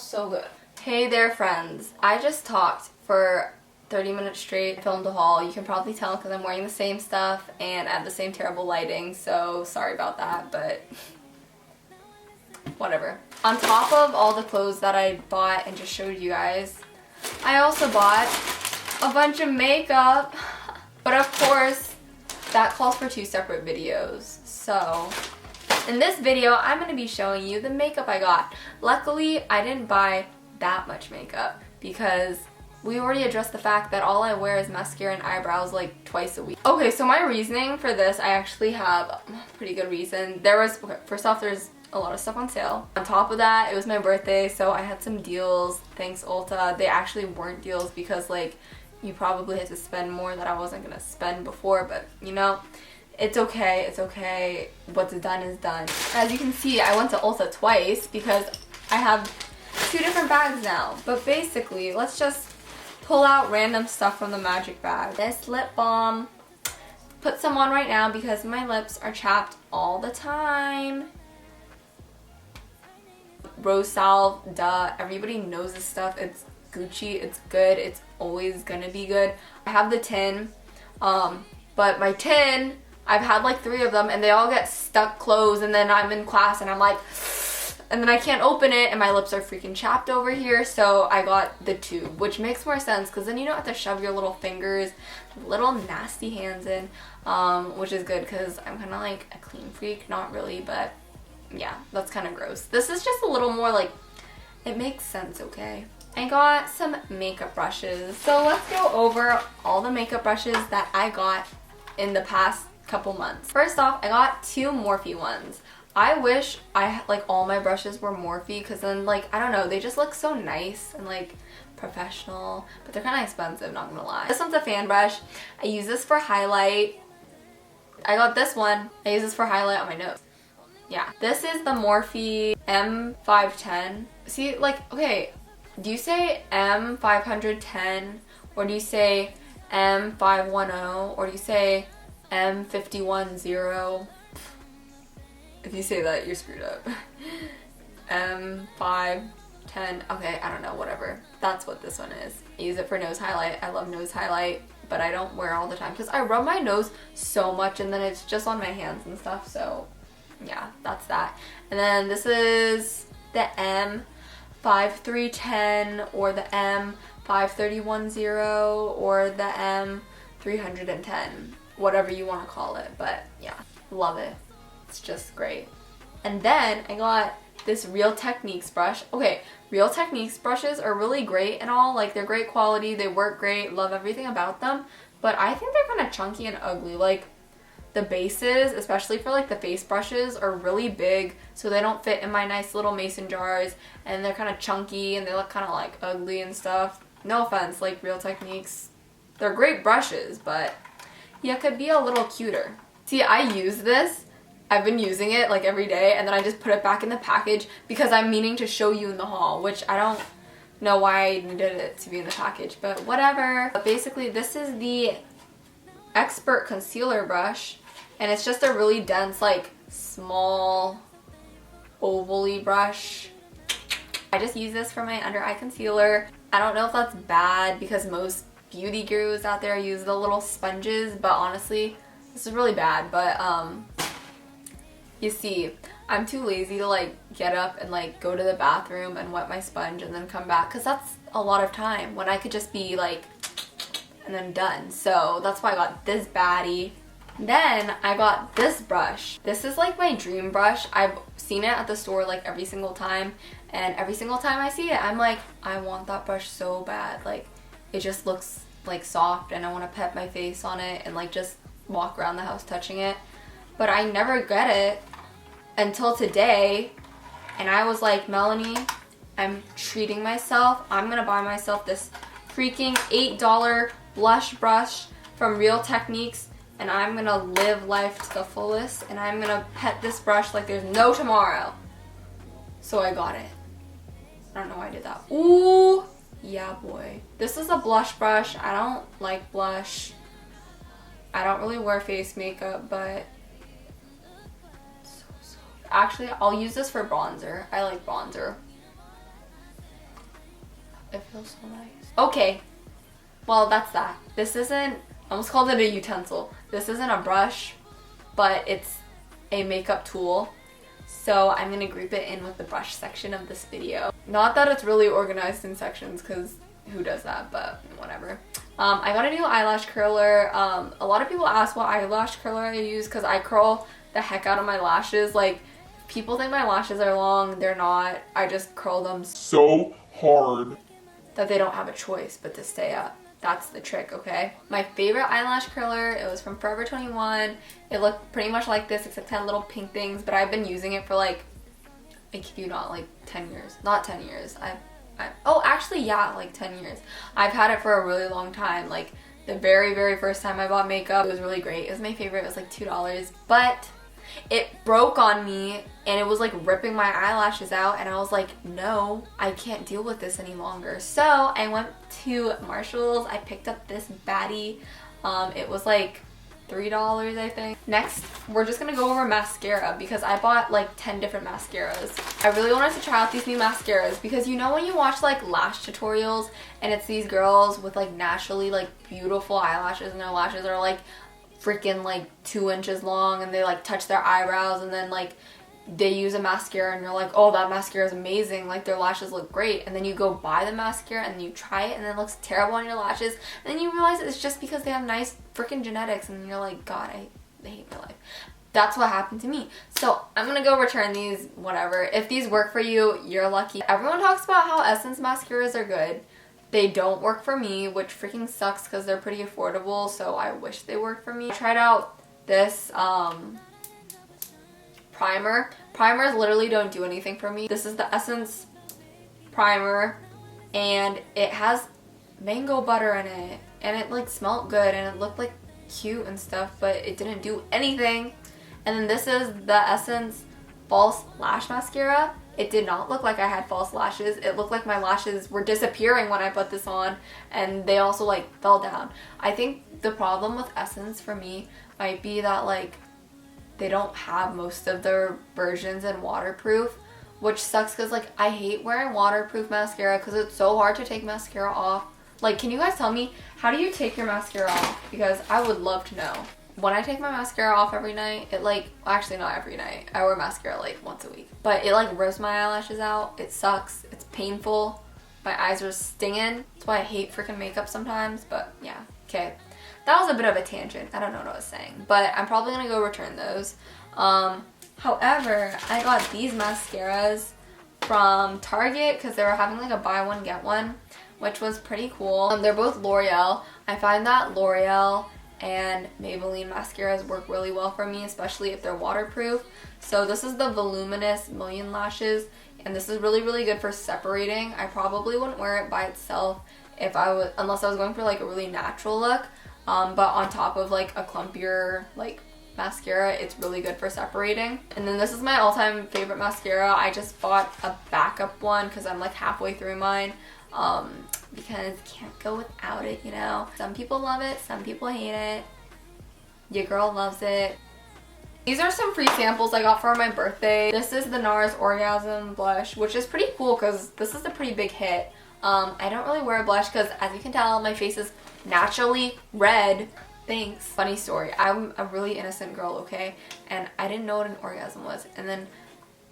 smells so good. Hey there friends, I just talked for 30 minutes straight, filmed a haul. You can probably tell because I'm wearing the same stuff and I have the same terrible lighting, so sorry about that, but whatever. On top of all the clothes that I bought and just showed you guys, I also bought a bunch of makeup, but of course that calls for 2 separate videos. So in this video I'm going to be showing you the makeup I got. Luckily I didn't buy that much makeup because we already addressed the fact that all I wear is mascara and eyebrows like twice a week. Okay, so my reasoning for this, I actually have a pretty good reason. First off, there's a lot of stuff on sale. On top of that, it was my birthday, so I had some deals. Thanks Ulta. They actually weren't deals because like you probably had to spend more that I wasn't gonna spend before, but you know, it's okay, it's okay. What's done is done. As you can see, I went to Ulta twice because I have 2 different bags now. But basically, let's just pull out random stuff from the magic bag. This lip balm. Put some on right now because my lips are chapped all the time. Rose salve, duh. Everybody knows this stuff. It's Gucci, it's good, it's always gonna be good. I have the tin, but my tin, I've had like 3 of them and they all get stuck closed, and then I'm in class and I'm like, and then I can't open it and my lips are freaking chapped over here, so I got the tube, which makes more sense because then you don't have to shove your little fingers, little nasty hands in, which is good because I'm kind of like a clean freak. Not really, but yeah, that's kind of gross. This is just a little more like, it makes sense, okay? I got some makeup brushes. So let's go over all the makeup brushes that I got in the past couple months. First off, I got 2 Morphe ones. I wish like all my brushes were Morphe because then like, I don't know, they just look so nice and like professional, but they're kind of expensive, not gonna lie. This one's a fan brush. I use this for highlight. I got this one. I use this for highlight on my nose. Yeah. This is the Morphe M510. See, like, okay, do you say M510 or do you say M510 or do you say M510? If you say that, you're screwed up. M510, okay, I don't know, whatever. That's what this one is. I use it for nose highlight. I love nose highlight, but I don't wear it all the time because I rub my nose so much and then it's just on my hands and stuff, so yeah, that's that. And then this is the M5310 or the M5310 or the M310, whatever you want to call it, but yeah, love it. It's just great. And then I got this Real Techniques brush. Okay, Real Techniques brushes are really great and all, like they're great quality, they work great, love everything about them, but I think they're kind of chunky and ugly. Like the bases, especially for like the face brushes, are really big, so they don't fit in my nice little mason jars, and they're kind of chunky and they look kind of like ugly and stuff. No offense, like Real Techniques, they're great brushes, but yeah, could be a little cuter. See, I use this. I've been using it like every day, and then I just put it back in the package because I'm meaning to show you in the haul, which I don't know why I needed it to be in the package, but whatever. But basically, this is the Expert Concealer Brush, and it's just a really dense, like, small, oval-y brush. I just use this for my under eye concealer. I don't know if that's bad because most beauty gurus out there use the little sponges, but honestly, this is really bad, but you see, I'm too lazy to like get up and like go to the bathroom and wet my sponge and then come back because that's a lot of time when I could just be like and then done. So that's why I got this baddie. Then I got this brush. This is like my dream brush. I've seen it at the store like every single time, and every single time I see it I'm like, I want that brush so bad. Like it just looks like soft and I want to pet my face on it and like just walk around the house touching it, but I never get it until today, and I was like, Melanie, I'm treating myself. I'm gonna buy myself this freaking $8 blush brush from Real Techniques, and I'm gonna live life to the fullest, and I'm gonna pet this brush like there's no tomorrow. So I got it. I don't know why I did that. Ooh, yeah boy. This is a blush brush. I don't like blush. I don't really wear face makeup, but actually, I'll use this for bronzer. I like bronzer. It feels so nice. Okay, well, that's that. This isn't, I almost called it a utensil. This isn't a brush, but it's a makeup tool. So I'm gonna group it in with the brush section of this video. Not that it's really organized in sections, because who does that, but whatever. I got a new eyelash curler. A lot of people ask what eyelash curler I use, because I curl the heck out of my lashes. Like, people think my lashes are long, they're not. I just curl them so hard that they don't have a choice but to stay up. That's the trick, okay? My favorite eyelash curler, it was from Forever 21. It looked pretty much like this, except it had little pink things, but I've been using it for like, I kid you not, like 10 years. Not 10 years. Oh, actually, yeah, like 10 years. I've had it for a really long time. Like, the very, very first time I bought makeup, it was really great. It was my favorite. It was like $2. But it broke on me, and it was like ripping my eyelashes out, and I was like, no, I can't deal with this any longer. So I went to Marshall's. I picked up this baddie. It was like $3, I think. Next, we're just gonna go over mascara, because I bought like 10 different mascaras. I really wanted to try out these new mascaras, because you know when you watch like lash tutorials and it's these girls with like naturally like beautiful eyelashes, and their lashes are like freaking like 2 inches long, and they like touch their eyebrows, and then like they use a mascara and you're like, oh, that mascara is amazing, like their lashes look great, and then you go buy the mascara and you try it and it looks terrible on your lashes, and then you realize it's just because they have nice freaking genetics, and you're like, God, I hate my life. That's what happened to me. So I'm gonna go return these, whatever. If these work for you, you're lucky. Everyone talks about how Essence mascaras are good. They don't work for me, which freaking sucks, because they're pretty affordable, so I wish they worked for me. I tried out this primer. Primers literally don't do anything for me. This is the Essence primer, and it has mango butter in it, and it like smelled good, and it looked like cute and stuff, but it didn't do anything. And then this is the Essence False Lash Mascara. It did not look like I had false lashes. It looked like my lashes were disappearing when I put this on, and they also like fell down. I think the problem with Essence for me might be that like they don't have most of their versions in waterproof, which sucks, because like I hate wearing waterproof mascara, because it's so hard to take mascara off. Like, can you guys tell me, how do you take your mascara off? Because I would love to know. When I take my mascara off every night, it like, actually not every night, I wear mascara like once a week, but it like rips my eyelashes out. It sucks. It's painful. My eyes are stinging. That's why I hate freaking makeup sometimes, but yeah. Okay, that was a bit of a tangent. I don't know what I was saying, but I'm probably gonna go return those. However, I got these mascaras from Target, because they were having like a buy one get one, which was pretty cool. They're both L'Oreal. I find that L'Oreal and Maybelline mascaras work really well for me, especially if they're waterproof. So this is the Voluminous Million Lashes, and this is really, really good for separating. I probably wouldn't wear it by itself if I was, unless I was going for like a really natural look. But on top of like a clumpier like mascara, it's really good for separating. And then this is my all-time favorite mascara. I just bought a backup one because I'm like halfway through mine. Because can't go without it, you know. Some people love it, some people hate it. Your girl loves it. These are some free samples I got for my birthday. This is the NARS Orgasm blush, which is pretty cool because this is a pretty big hit. I don't really wear a blush because, as you can tell, my face is naturally red. Thanks. Funny story. I'm a really innocent girl, okay? And I didn't know what an orgasm was. And then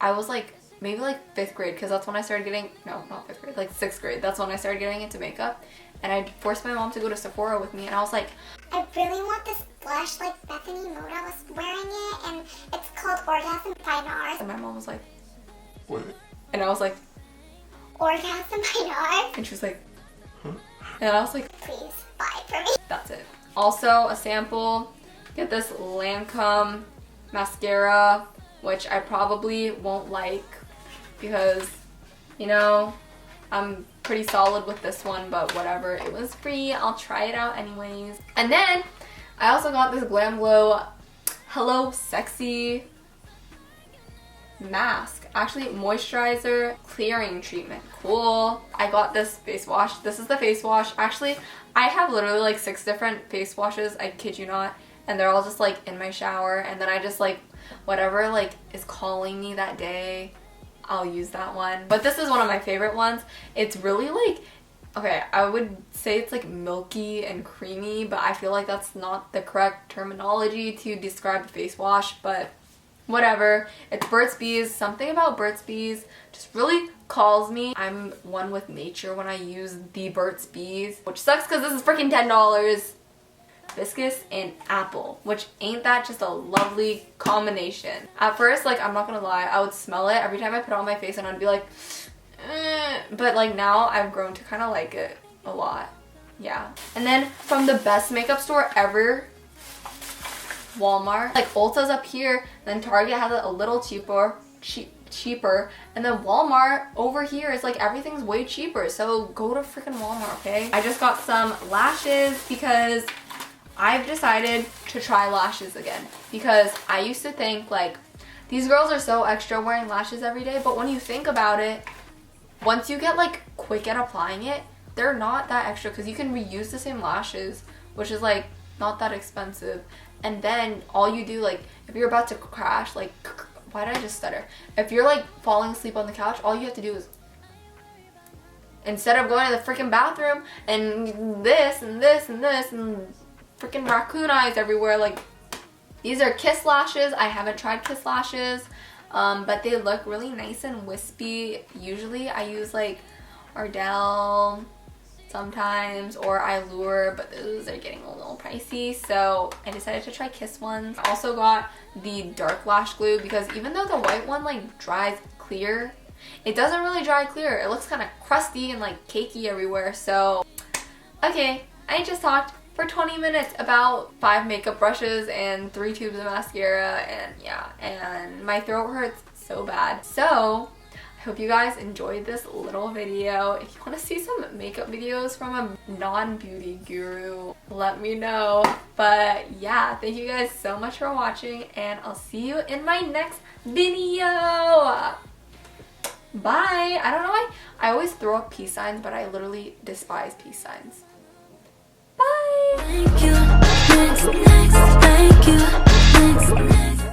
I was like, maybe like 5th grade, because that's when I started getting, no, not 5th grade, like 6th grade. That's when I started getting into makeup. And I forced my mom to go to Sephora with me, and I was like, I really want this blush like Bethany Moda was wearing it, and it's called Orgasm by NARS. And my mom was like, what? And I was like, Orgasm by NARS? and she was like, huh? And I was like, Please buy it for me. that's it. Also, a sample, get this Lancome mascara, which I probably won't like because, you know, I'm pretty solid with this one, but whatever. It was free. I'll try it out anyways. And then I also got this Glam Glow Hello Sexy mask. Actually, moisturizer clearing treatment. Cool. I got this face wash. This is the face wash. Actually, I have literally like 6 different face washes. I kid you not. And they're all just like in my shower. And then I just like, whatever like is calling me that day, I'll use that one. But this is one of my favorite ones. It's really like Okay, I would say it's like milky and creamy, but I feel like that's not the correct terminology to describe a face wash, but whatever. It's Burt's Bees. Something about Burt's Bees just really calls me. I'm one with nature when I use the Burt's Bees, which sucks because this is freaking $10. Hibiscus and apple, which ain't that just a lovely combination. At first, like, I'm not gonna lie, I would smell it every time I put it on my face and I'd be like, but like now I've grown to kind of like it a lot. Yeah. And then from the best makeup store ever, Walmart. Like Ulta's up here, then Target has it a little cheaper, and then Walmart over here is like everything's way cheaper, so go to freaking Walmart, okay? I just got some lashes because I've decided to try lashes again, because I used to think like these girls are so extra wearing lashes every day, but when you think about it, once you get like quick at applying it, they're not that extra because you can reuse the same lashes, which is like not that expensive. And then all you do, like if you're about to crash, like why did I just stutter? If you're like falling asleep on the couch, all you have to do is, instead of going to the freaking bathroom and this and this and this and freaking raccoon eyes everywhere, like these are Kiss lashes. I haven't tried Kiss lashes, but they look really nice and wispy. Usually I use like Ardell sometimes, or I Lure, but those are getting a little pricey, so I decided to try Kiss ones. I also got the dark lash glue because even though the white one like dries clear, it doesn't really dry clear. It looks kind of crusty and like cakey everywhere. So okay, I just talked for 20 minutes about 5 makeup brushes and 3 tubes of mascara, and yeah, and my throat hurts so bad. So I hope you guys enjoyed this little video. If you want to see some makeup videos from a non-beauty guru, let me know. But yeah, thank you guys so much for watching, and I'll see you in my next video. Bye. I don't know why I always throw up peace signs, but I literally despise peace signs. Bye. Thank you, next, thank you, next.